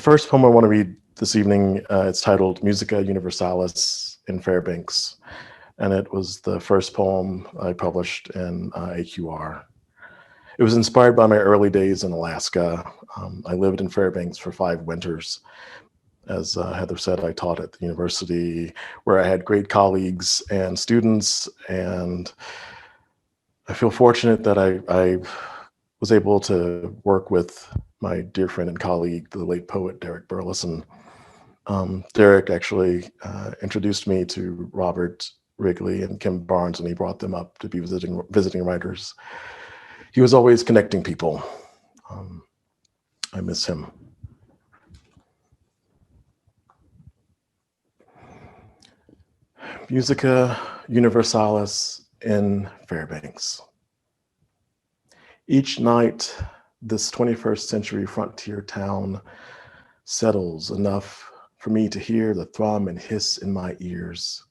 first poem I want to read this evening, it's titled Musica Universalis in Fairbanks, and it was the first poem I published in AQR. It was inspired by my early days in Alaska. I lived in Fairbanks for 5 winters. As Heather said, I taught at the university where I had great colleagues and students, and I feel fortunate that I was able to work with my dear friend and colleague, the late poet Derek Burleson. Derek actually introduced me to Robert Wrigley and Kim Barnes, and he brought them up to be visiting writers. He was always connecting people. I miss him. Musica Universalis in Fairbanks. Each night, this 21st century frontier town settles enough for me to hear the thrum and hiss in my ears,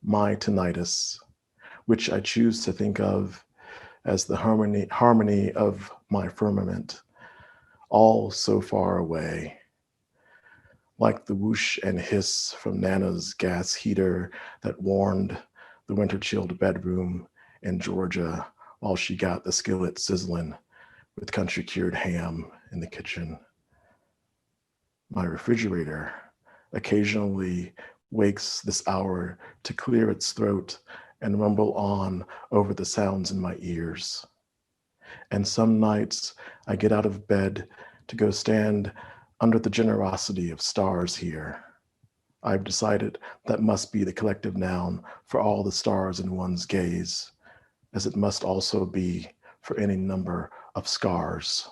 my tinnitus, which I choose to think of as the harmony of my firmament, all so far away. Like the whoosh and hiss from Nana's gas heater that warmed the winter-chilled bedroom in Georgia while she got the skillet sizzling with country-cured ham in the kitchen. My refrigerator occasionally wakes this hour to clear its throat and rumble on over the sounds in my ears. And some nights I get out of bed to go stand under the generosity of stars here. I've decided that must be the collective noun for all the stars in one's gaze, as it must also be for any number of scars.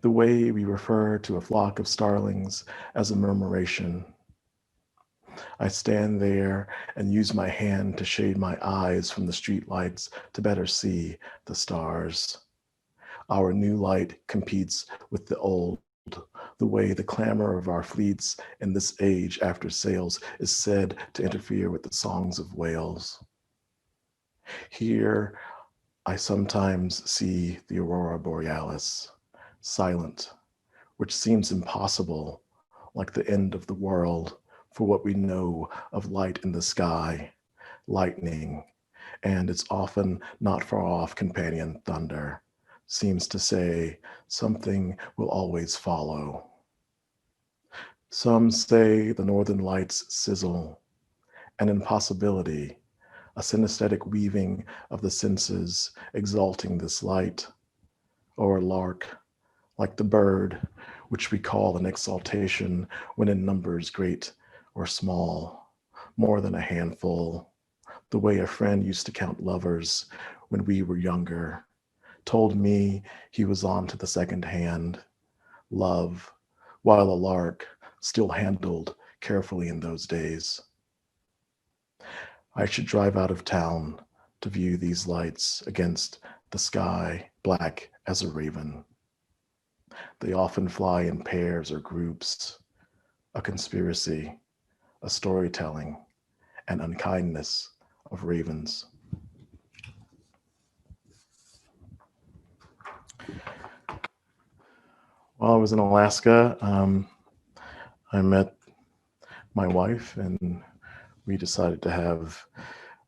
The way we refer to a flock of starlings as a murmuration. I stand there and use my hand to shade my eyes from the streetlights to better see the stars. Our new light competes with the old, the way the clamor of our fleets in this age after sails is said to interfere with the songs of whales. Here, I sometimes see the aurora borealis, silent, which seems impossible, like the end of the world for what we know of light in the sky, lightning, and its often not far off companion thunder, seems to say something will always follow. Some say the northern lights sizzle, an impossibility, a synesthetic weaving of the senses exalting this light, or a lark, like the bird, which we call an exaltation when in numbers great or small, more than a handful, the way a friend used to count lovers when we were younger, told me he was on to the second hand, love, while a lark still handled carefully in those days. I should drive out of town to view these lights against the sky black as a raven. They often fly in pairs or groups, a conspiracy, a storytelling, an unkindness of ravens. While I was in Alaska, I met my wife and we decided to have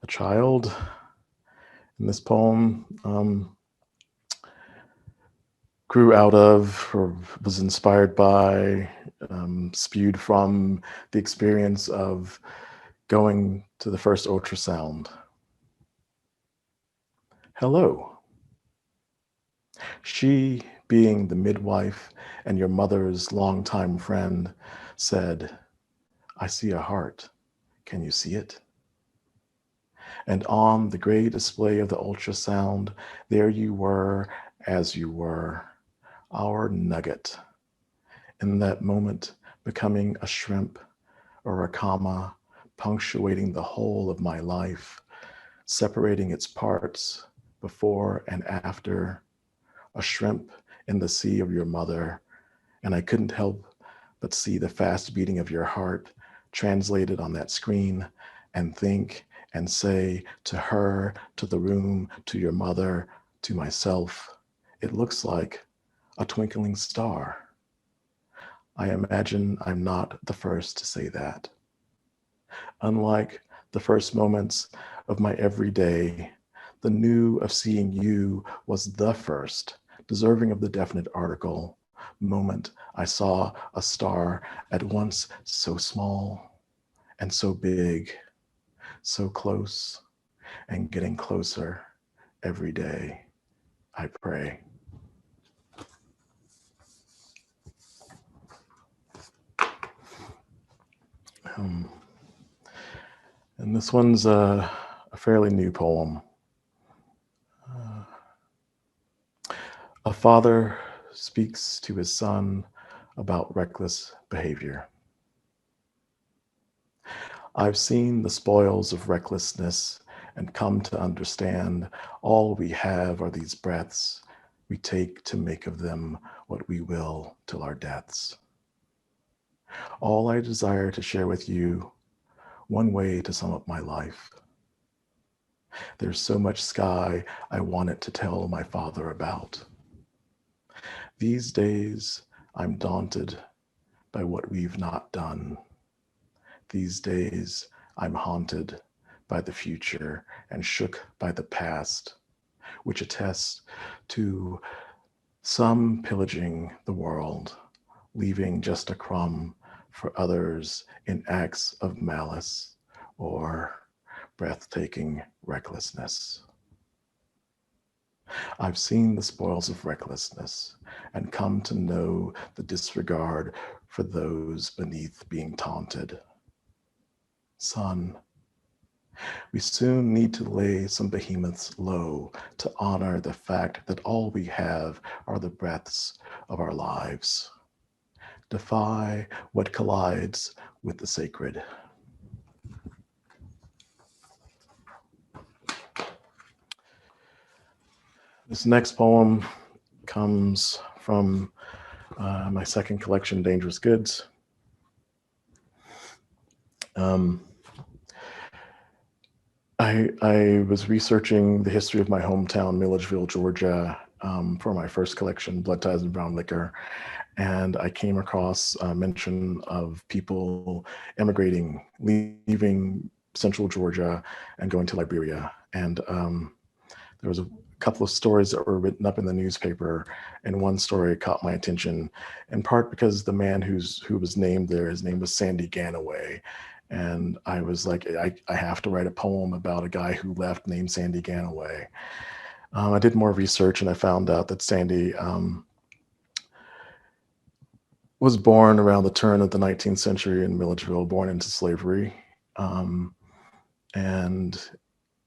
a child. And this poem grew out of, or was inspired by, spewed from the experience of going to the first ultrasound. Hello. She, being the midwife and your mother's longtime friend, said, I see a heart. Can you see it? And on the gray display of the ultrasound, there you were as you were, our nugget. In that moment, becoming a shrimp or a comma, punctuating the whole of my life, separating its parts before and after, a shrimp in the sea of your mother, and I couldn't help but see the fast beating of your heart translated on that screen and think and say to her, to the room, to your mother, to myself, it looks like a twinkling star. I imagine I'm not the first to say that. Unlike the first moments of my everyday, the new of seeing you was the first, deserving of the definite article, moment I saw a star at once so small and so big, so close and getting closer every day, I pray. And this one's a fairly new poem. A father speaks to his son about reckless behavior. I've seen the spoils of recklessness and come to understand all we have are these breaths we take to make of them what we will till our deaths. All I desire to share with you, one way to sum up my life. There's so much sky I wanted to tell my father about. These days, I'm daunted by what we've not done. These days, I'm haunted by the future and shook by the past, which attests to some pillaging the world, leaving just a crumb for others in acts of malice or breathtaking recklessness. I've seen the spoils of recklessness and come to know the disregard for those beneath being taunted. Son, we soon need to lay some behemoths low to honor the fact that all we have are the breaths of our lives. Defy what collides with the sacred. This next poem comes from my second collection, Dangerous Goods. I was researching the history of my hometown, Milledgeville, Georgia, for my first collection, Blood Ties and Brown Liquor, and I came across a mention of people emigrating, leaving central Georgia and going to Liberia. And there was a couple of stories that were written up in the newspaper, and one story caught my attention, in part because the man who was named there, his name was Sandy Ganaway. And I was like, I have to write a poem about a guy who left named Sandy Ganaway. I did more research and I found out that Sandy was born around the turn of the 19th century in Milledgeville, born into slavery, and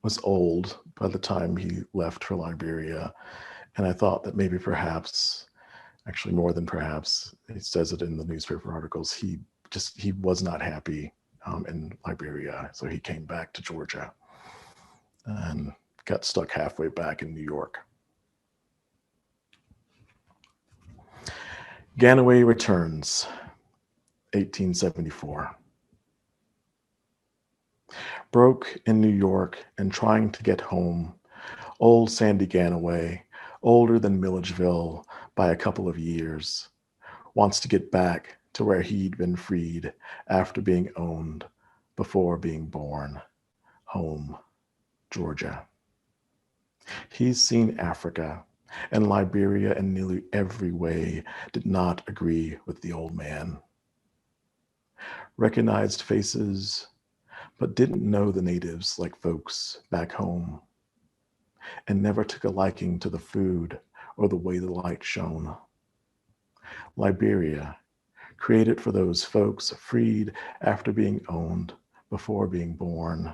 was old by the time he left for Liberia. And I thought that maybe perhaps, actually more than perhaps, it says it in the newspaper articles, he was not happy in Liberia. So he came back to Georgia and got stuck halfway back in New York. Ganaway returns, 1874. Broke in New York and trying to get home, old Sandy Ganaway, older than Milledgeville by a couple of years, wants to get back to where he'd been freed after being owned, before being born, home, Georgia. He's seen Africa, and Liberia in nearly every way did not agree with the old man. Recognized faces, but didn't know the natives like folks back home, and never took a liking to the food or the way the light shone. Liberia, created for those folks freed after being owned, before being born.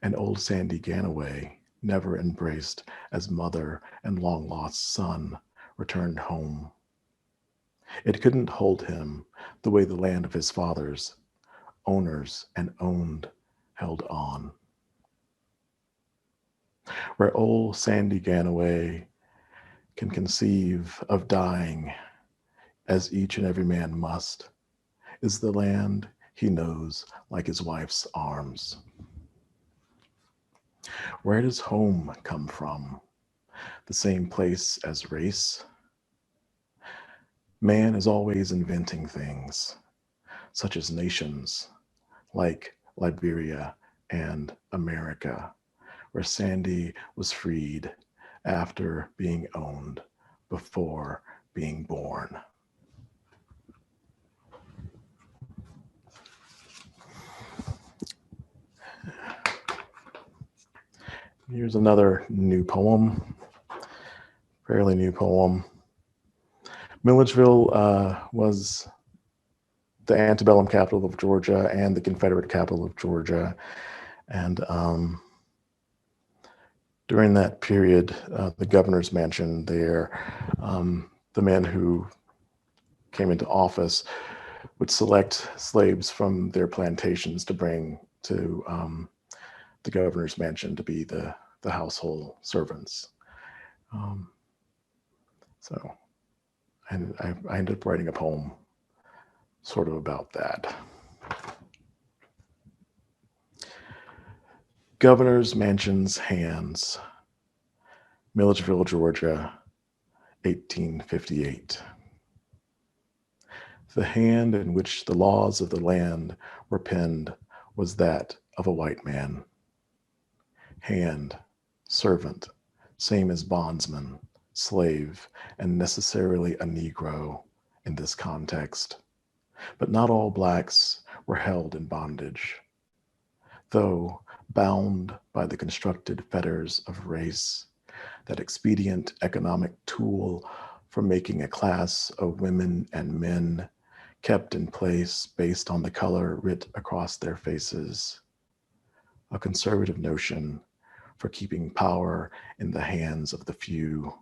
And old Sandy Ganaway, never embraced as mother and long-lost son, returned home. It couldn't hold him the way the land of his fathers, owners and owned, held on. Where old Sandy Ganaway can conceive of dying, as each and every man must, is the land he knows like his wife's arms. Where does home come from? The same place as race? Man is always inventing things, such as nations like Liberia and America, where Sandy was freed after being owned before being born. Here's another new poem, fairly new poem. Milledgeville was the antebellum capital of Georgia and the Confederate capital of Georgia. And during that period, the governor's mansion there, the men who came into office would select slaves from their plantations to bring to the governor's mansion to be the household servants. And I ended up writing a poem sort of about that. Governor's Mansion's Hands, Milledgeville, Georgia, 1858. The hand in which the laws of the land were penned was that of a white man. Hand, servant, same as bondsman, slave, and necessarily a Negro in this context. But not all Blacks were held in bondage. Though bound by the constructed fetters of race, that expedient economic tool for making a class of women and men kept in place based on the color writ across their faces, a conservative notion for keeping power in the hands of the few.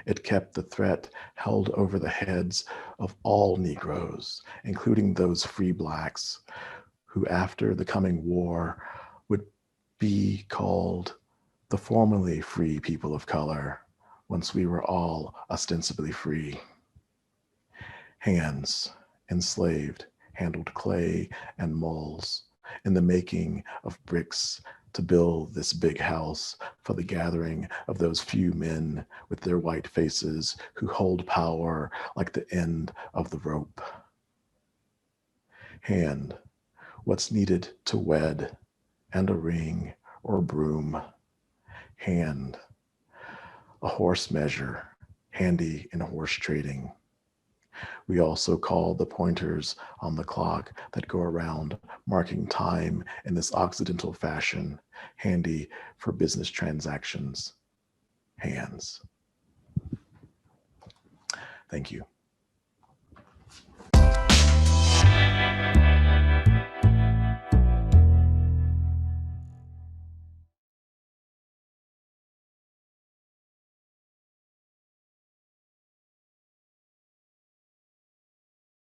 It kept the threat held over the heads of all Negroes, including those free Blacks, who after the coming war would be called the formerly free people of color, once we were all ostensibly free. Hands, enslaved, handled clay and mulls in the making of bricks to build this big house for the gathering of those few men with their white faces who hold power like the end of the rope. Hand, what's needed to wed, and a ring or broom. Hand, a horse measure, handy in horse trading. We also call the pointers on the clock that go around marking time in this Occidental fashion, handy for business transactions. Hands. Thank you.